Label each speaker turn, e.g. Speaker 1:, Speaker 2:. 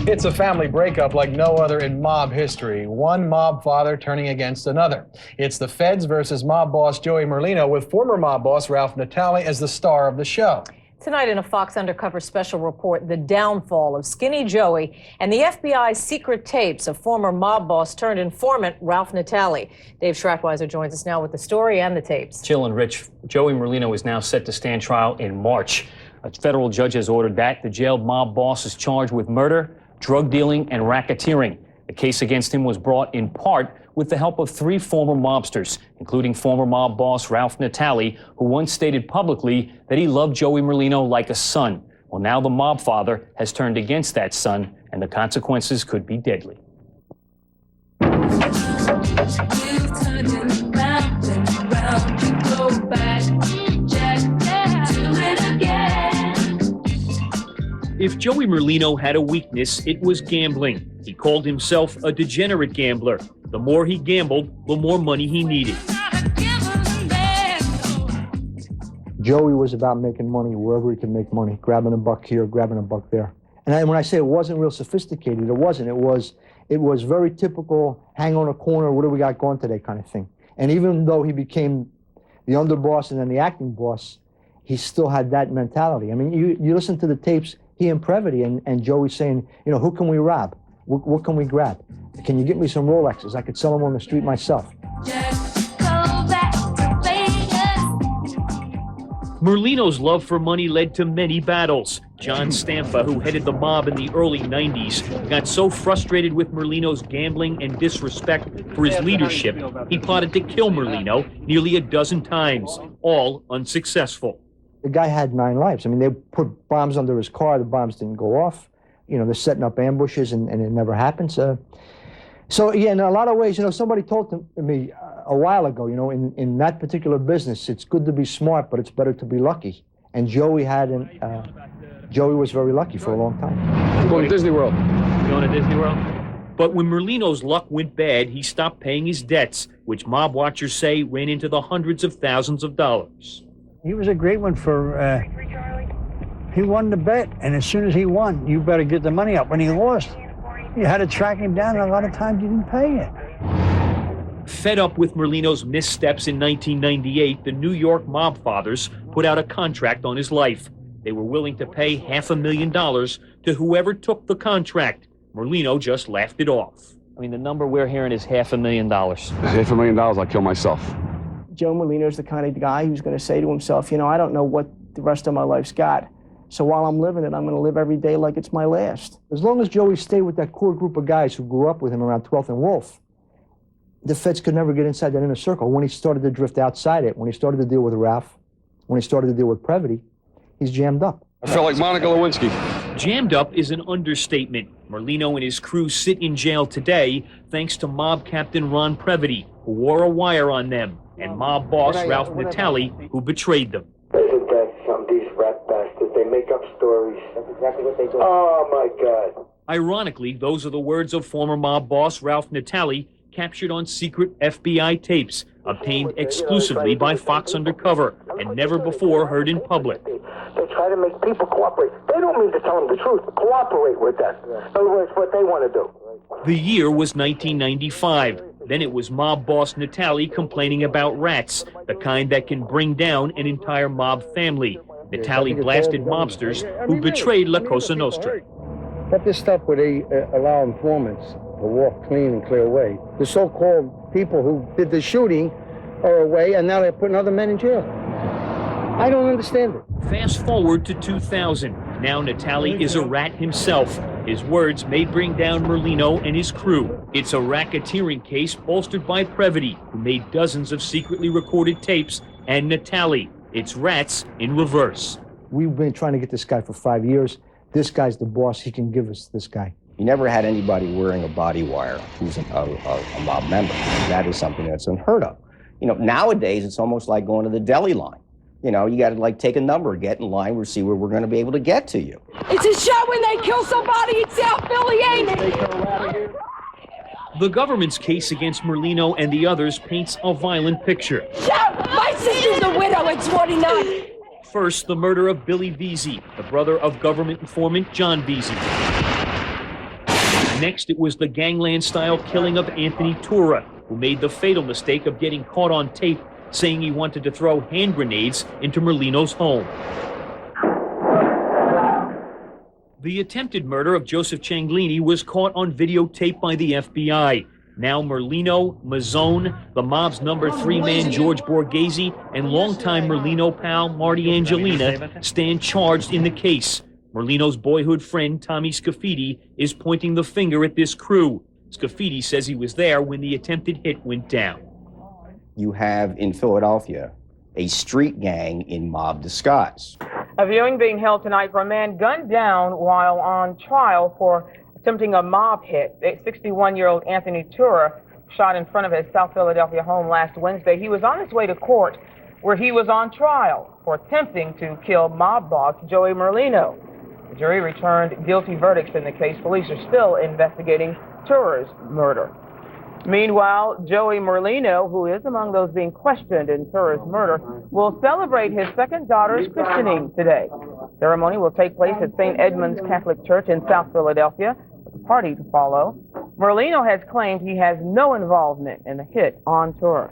Speaker 1: It's a family breakup like no other in mob history. One mob father turning against another. It's the feds versus mob boss Joey Merlino, with former mob boss Ralph Natale as the star of the show.
Speaker 2: Tonight in a Fox Undercover special report, the downfall of Skinny Joey and the FBI's secret tapes of former mob boss turned informant Ralph Natale. Dave Schratweiser joins us now with the story and the tapes.
Speaker 3: Jill and Rich, Joey Merlino is now set to stand trial in March. A federal judge has ordered that. The jailed mob boss is charged with murder, drug dealing, and racketeering. The case against him was brought in part with the help of 3 former mobsters, including former mob boss Ralph Natale, who once stated publicly that he loved Joey Merlino like a son. Well, now the mob father has turned against that son, and the consequences could be deadly. If Joey Merlino had a weakness, it was gambling. He called himself a degenerate gambler. The more he gambled, the more money he needed.
Speaker 4: Joey was about making money wherever he could make money, grabbing a buck here, grabbing a buck there. And when I say it wasn't real sophisticated, it wasn't. It was very typical, hang on a corner, what do we got going today kind of thing. And even though he became the underboss and then the acting boss, he still had that mentality. I mean, you listen to the tapes, he and Previty and Joey saying, you know, who can we rob? What can we grab? Can you get me some Rolexes? I could sell them on the street myself.
Speaker 3: Merlino's love for money led to many battles. John Stampa, who headed the mob in the early 90s, got so frustrated with Merlino's gambling and disrespect for his leadership, he plotted to kill Merlino nearly a dozen times, all unsuccessful.
Speaker 4: The guy had 9 lives. I mean, they put bombs under his car, the bombs didn't go off. You know, they're setting up ambushes and it never happens. So yeah, in a lot of ways, you know, somebody told me a while ago, you know, in that particular business, it's good to be smart, but it's better to be lucky. And Joey was very lucky for a long time.
Speaker 5: I'm going to Disney World.
Speaker 3: Going to Disney World? But when Merlino's luck went bad, he stopped paying his debts, which mob watchers say ran into the hundreds of thousands of dollars.
Speaker 6: He was a great one for, he won the bet, and as soon as he won, you better get the money up. When he lost, you had to track him down, and a lot of times you didn't pay it.
Speaker 3: Fed up with Merlino's missteps in 1998, the New York mob fathers put out a contract on his life. They were willing to pay $500,000 to whoever took the contract. Merlino just laughed it off. I mean, the number we're hearing is $500,000.
Speaker 5: $500,000, I'll kill myself.
Speaker 7: Joe Merlino's the kind of guy who's going to say to himself, you know, I don't know what the rest of my life's got. So while I'm living it, I'm going to live every day like it's my last.
Speaker 4: As long as Joey stayed with that core group of guys who grew up with him around 12th and Wolf, the feds could never get inside that inner circle. When he started to drift outside it, when he started to deal with Ralph, when he started to deal with Previty, he's jammed up.
Speaker 5: I felt like Monica Lewinsky.
Speaker 3: Jammed up is an understatement. Merlino and his crew sit in jail today thanks to mob captain Ron Previty, who wore a wire on them, and mob boss Ralph Natale, who betrayed them.
Speaker 8: Isn't that some these rat bastards? They make up stories. That's exactly what they do. Oh, my God.
Speaker 3: Ironically, those are the words of former mob boss Ralph Natale, captured on secret FBI tapes, obtained exclusively by Fox Undercover, and never before heard in public.
Speaker 8: They try to make people cooperate. They don't mean to tell them the truth. Cooperate with them. In other words, what they want to do.
Speaker 3: The year was 1995. Then it was mob boss Natale complaining about rats, the kind that can bring down an entire mob family. Natale blasted mobsters who betrayed La Cosa Nostra.
Speaker 9: But this stuff where they allow informants to walk clean and clear away. The so-called people who did the shooting are away, and now they're putting other men in jail. I don't understand it.
Speaker 3: Fast forward to 2000. Now Natale is a rat himself. His words may bring down Merlino and his crew. It's a racketeering case bolstered by Previty, who made dozens of secretly recorded tapes, and Natale. It's rats in reverse.
Speaker 4: We've been trying to get this guy for 5 years. This guy's the boss. He can give us this guy.
Speaker 10: You never had anybody wearing a body wire who's a mob member. That is something that's unheard of. You know, nowadays it's almost like going to the deli line. You know, you got to like take a number, get in line, we'll see where we're going to be able to get to you.
Speaker 11: It's a show when they kill somebody in South Philly, ain't it?
Speaker 3: The government's case against Merlino and the others paints a violent picture.
Speaker 11: Yeah, my sister's a widow at 29.
Speaker 3: First, the murder of Billy Veazey, the brother of government informant John Veazey. Next, it was the gangland-style killing of Anthony Tura, who made the fatal mistake of getting caught on tape saying he wanted to throw hand grenades into Merlino's home. The attempted murder of Joseph Cianglini was caught on videotape by the FBI. Now Merlino, Mazzone, the mob's number 3 man George Borghese, and longtime Merlino pal Marty Angelina stand charged in the case. Merlino's boyhood friend Tommy Scafidi is pointing the finger at this crew. Scafidi says he was there when the attempted hit went down.
Speaker 10: You have in Philadelphia a street gang in mob disguise.
Speaker 12: A viewing being held tonight for a man gunned down while on trial for attempting a mob hit. 61-year-old Anthony Tura shot in front of his South Philadelphia home last Wednesday. He was on his way to court where he was on trial for attempting to kill mob boss Joey Merlino. The jury returned guilty verdicts in the case. Police are still investigating Tura's murder. Meanwhile, Joey Merlino, who is among those being questioned in Tura's murder, will celebrate his second daughter's christening today. The ceremony will take place at St. Edmund's Catholic Church in South Philadelphia, with a party to follow. Merlino has claimed he has no involvement in the hit on Tura.